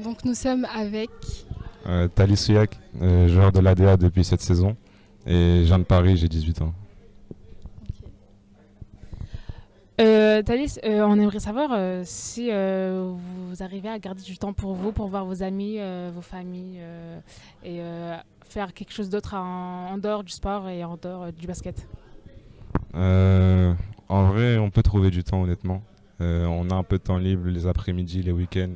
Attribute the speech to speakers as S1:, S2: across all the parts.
S1: Donc nous sommes avec...
S2: Thalys Souillac, joueur de l'ADA depuis cette saison. Et je viens de Paris, j'ai 18 ans.
S3: Thalys, on aimerait savoir si vous arrivez à garder du temps pour vous, pour voir vos amis, vos familles et faire quelque chose d'autre en dehors du sport et en dehors du basket.
S2: En vrai, on peut trouver du temps, honnêtement. On a un peu de temps libre les après-midi, les week-ends.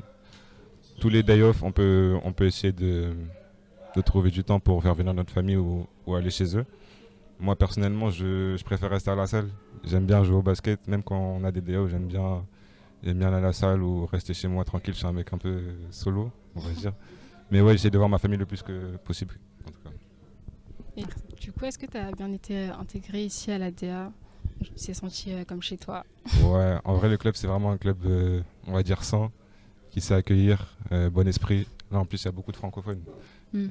S2: Tous les day off, on peut essayer de trouver du temps pour faire venir notre famille ou aller chez eux. Moi, personnellement, je préfère rester à la salle. J'aime bien jouer au basket, même quand on a des day off, j'aime bien aller à la salle ou rester chez moi tranquille. Je suis un mec un peu solo, on va dire. Mais ouais, j'essaie de voir ma famille le plus que possible, en tout cas.
S1: Et du coup, est-ce que tu as bien été intégré ici à l'ADA? Tu t'es senti comme chez toi?
S2: Ouais, en vrai, le club, c'est vraiment un club, on va dire, sain, qui sait accueillir, bon esprit. Là, en plus, il y a beaucoup de francophones.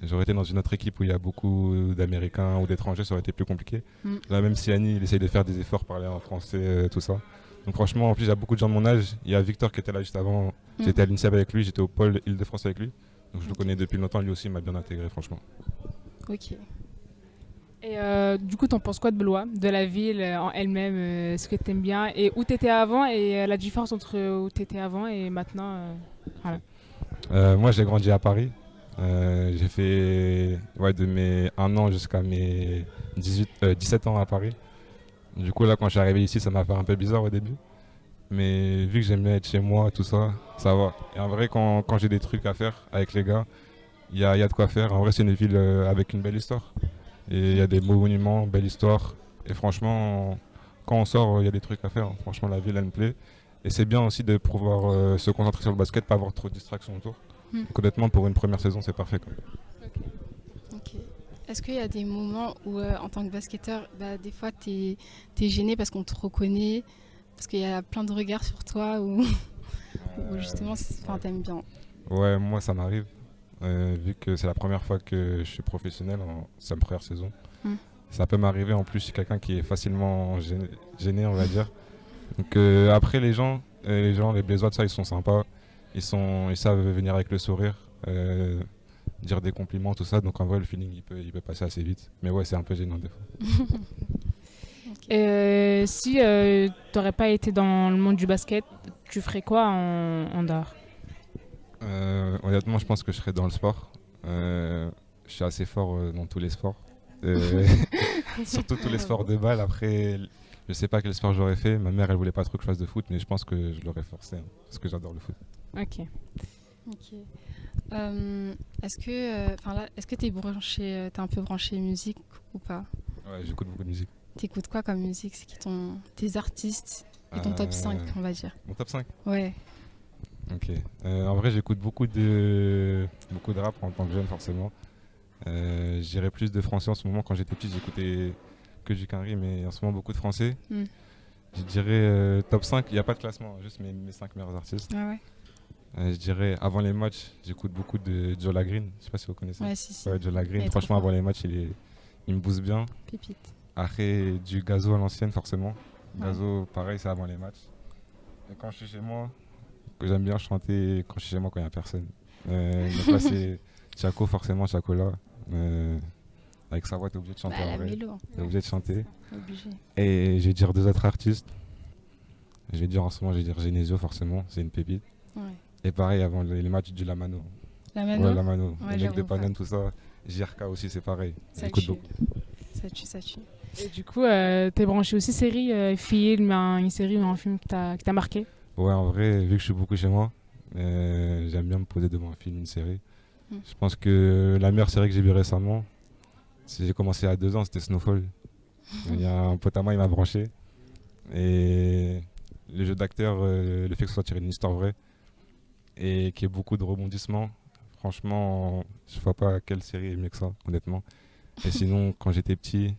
S2: J'aurais été dans une autre équipe où il y a beaucoup d'Américains ou d'étrangers, ça aurait été plus compliqué. Là, même si Annie, il essaye de faire des efforts, parler en français, tout ça. Donc franchement, en plus, il y a beaucoup de gens de mon âge. Il y a Victor qui était là juste avant. J'étais à l'INSEAD avec lui, j'étais au pôle Île-de-France avec lui. Donc je le connais depuis longtemps, lui aussi il m'a bien intégré, franchement.
S1: Ok.
S3: Et du coup, t'en penses quoi de Blois, de la ville en elle-même, ce que t'aimes bien et où t'étais avant et la différence entre où t'étais avant et maintenant voilà.
S2: Moi, j'ai grandi à Paris. J'ai fait de mes 1 an jusqu'à mes 17 ans à Paris. Du coup, là, quand je suis arrivé ici, ça m'a fait un peu bizarre au début. Mais vu que j'aime bien être chez moi, tout ça, ça va. Et en vrai, quand j'ai des trucs à faire avec les gars, il y a de quoi faire. En vrai, c'est une ville avec une belle histoire. Et il y a des beaux monuments, belle histoire. Et franchement, quand on sort, il y a des trucs à faire. Franchement, la ville, elle me plaît. Et c'est bien aussi de pouvoir se concentrer sur le basket, pas avoir trop de distractions autour. Donc honnêtement, pour une première saison, c'est parfait, quoi.
S1: Ok. Est-ce qu'il y a des moments où, en tant que basketteur, des fois, t'es gêné parce qu'on te reconnaît, parce qu'il y a plein de regards sur toi, ou justement, t'aimes bien?
S2: Ouais, moi, ça m'arrive. Vu que c'est la première fois que je suis professionnel, c'est ma première saison. Ça peut m'arriver. En plus, je suis quelqu'un qui est facilement gêné, on va dire. Donc après, les Blésois, de ça, ils sont sympas. Ils savent venir avec le sourire, dire des compliments, tout ça. Donc en vrai, le feeling, il peut passer assez vite. Mais ouais, c'est un peu gênant des fois.
S3: Et si t'aurais pas été dans le monde du basket, tu ferais quoi en dehors?
S2: Honnêtement, je pense que je serais dans le sport. Je suis assez fort dans tous les sports. Surtout tous les sports de balle. Après, je sais pas quel sport j'aurais fait. Ma mère, elle voulait pas trop que je fasse de foot, mais je pense que je l'aurais forcé, hein, parce que j'adore le foot.
S3: Ok.
S1: Est-ce que t'es un peu branché musique ou pas?
S2: Ouais, j'écoute beaucoup de musique.
S1: T'écoutes quoi comme musique? C'est qui tes artistes et ton top 5, on va dire?
S2: Mon top 5?
S1: Ouais.
S2: Ok. En vrai, j'écoute beaucoup de rap en tant que jeune, forcément. Je dirais plus de français en ce moment. Quand j'étais petit, j'écoutais que du Quinry, mais en ce moment, beaucoup de français. Je dirais top 5, il n'y a pas de classement, juste mes 5 meilleurs artistes.
S1: Ah ouais.
S2: Je dirais avant les matchs, j'écoute beaucoup de Joe Green. Je sais pas si vous connaissez.
S1: Ouais, si.
S2: Ouais, Joe Green, franchement, avant les matchs, il me booste bien.
S1: Pépite.
S2: Après, du Gazo à l'ancienne, forcément. Gazo, pareil, c'est avant les matchs. Et quand je suis chez moi, que j'aime bien chanter quand je suis chez moi, quand il n'y a personne. Donc là, c'est Chaco, forcément, Chaco là. Avec sa voix, t'es obligé de chanter en vrai. T'es obligé de chanter.
S1: Obligé.
S2: Et je vais dire 2 autres artistes. En ce moment, je vais dire Genesio, forcément, c'est une pépite.
S1: Ouais.
S2: Et pareil, avant les matchs du Lamano.
S1: Lamano?
S2: Ouais, Lamano.
S1: Ouais,
S2: les mecs de Paname, tout ça. JRK aussi, c'est pareil.
S1: Ça
S2: J'écoute
S1: tue.
S2: beaucoup.
S1: Ça tue.
S3: Et du coup, t'es branché aussi série, film, une série ou un film qui t'a marqué?
S2: Ouais, en vrai, vu que je suis beaucoup chez moi, j'aime bien me poser devant un film, une série. Je pense que la meilleure série que j'ai vue récemment, j'ai commencé à 2 ans, c'était Snowfall. Il y a un pote à moi, il m'a branché. Et le jeu d'acteur, le fait que ce soit tiré d'une histoire vraie et qu'il y ait beaucoup de rebondissements, franchement, je vois pas quelle série est mieux que ça, honnêtement. Et sinon, quand j'étais petit,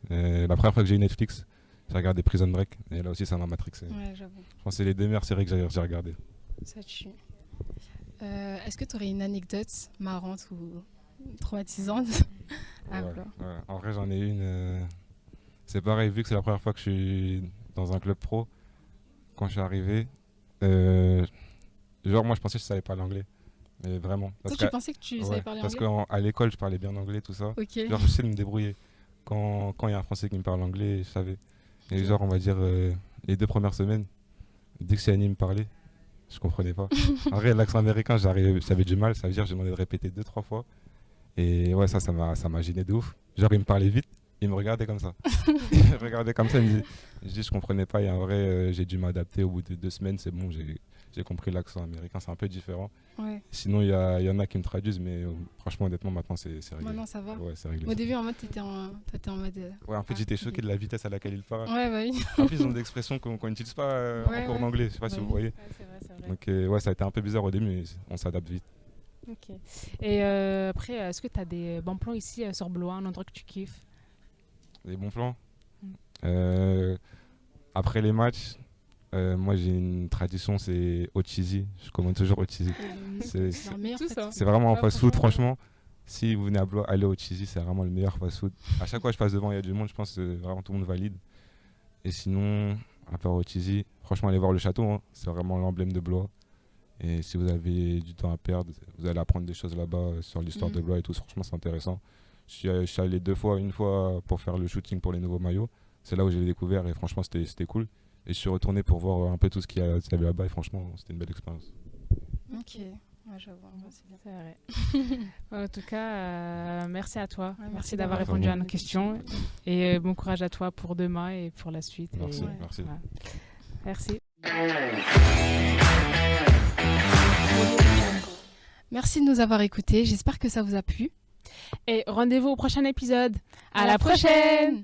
S2: la première fois que j'ai eu Netflix, j'ai regardé Prison Break. Et là aussi, ça m'a matrixé.
S1: Ouais, j'avoue.
S2: Je pense que c'est les 2 meilleures séries que j'ai regardées.
S1: Ça tue. Est-ce que tu aurais une anecdote marrante ou traumatisante à
S2: Ouais.
S1: Blois?
S2: En vrai, j'en ai une. C'est pareil, vu que c'est la première fois que je suis dans un club pro, quand je suis arrivé, moi je pensais que je savais pas l'anglais. Mais vraiment.
S1: Toi, tu pensais que tu savais parler
S2: parce
S1: anglais?
S2: qu'à l'école, je parlais bien anglais, tout ça.
S1: Ok.
S2: Genre, je sais me débrouiller. Quand il y a un Français qui me parle anglais, je savais. Et genre, on va dire, les 2 premières semaines, dès que Siani me parlait, je comprenais pas. En vrai, l'accent américain, j'avais du mal. Ça veut dire que je demandais de répéter 2-3 fois. Et ouais, ça m'a gêné de ouf. Genre, il me parlait vite, il me regardait comme ça. Il me regardait comme ça, il me disait, je comprenais pas. Et en vrai, j'ai dû m'adapter. Au bout de 2 semaines, c'est bon, j'ai compris l'accent américain. C'est un peu différent.
S1: Ouais.
S2: Sinon, il y en a qui me traduisent, mais franchement, honnêtement, maintenant, c'est réglé.
S1: Maintenant, ça va.
S2: Ouais, c'est réglé.
S1: Au début, en mode, t'étais en mode.
S2: Ouais, en fait, j'étais choqué de la vitesse à laquelle il parle.
S1: Ouais, bah oui.
S2: En plus, ils ont des expressions qu'on n'utilise pas en cours d'anglais. Je sais pas si vous voyez.
S3: Ouais, c'est vrai, c'est vrai.
S2: Donc, ouais, ça a été un peu bizarre au début, mais on s'adapte vite.
S3: Ok. Et après, est-ce que tu as des bons plans ici sur Blois, un endroit que tu kiffes?
S2: Les bons plans. Après les matchs, moi j'ai une tradition, c'est au cheesy. Je commande toujours au cheesy. C'est
S1: leur meilleur
S3: tout ça.
S2: c'est vraiment un
S3: Ouais,
S2: fast-food,
S3: franchement.
S2: franchement. Si vous venez à Blois, allez au cheesy, c'est vraiment le meilleur fast-food. À chaque fois que je passe devant, il y a du monde, je pense que vraiment tout le monde valide. Et sinon, à part au cheesy, franchement, allez voir le château, hein. C'est vraiment l'emblème de Blois. Et si vous avez du temps à perdre, vous allez apprendre des choses là-bas sur l'histoire de Blois et tout. Franchement, c'est intéressant. Je suis allé 2 fois, une fois pour faire le shooting pour les nouveaux maillots. C'est là où j'ai découvert et franchement, c'était cool. Et je suis retourné pour voir un peu tout ce qu'il y avait là-bas et franchement, c'était une belle expérience.
S1: Ok. Ouais, j'avoue, c'est bien.
S3: C'est vrai. En tout cas, merci à toi.
S1: Ouais,
S3: merci d'avoir répondu à nos questions. Et bon courage à toi pour demain et pour la suite.
S2: Merci,
S3: Et,
S2: merci.
S3: voilà. Merci.
S1: Merci de nous avoir écoutés. J'espère que ça vous a plu.
S3: Et rendez-vous au prochain épisode. À
S1: À
S3: la
S1: la
S3: prochaine.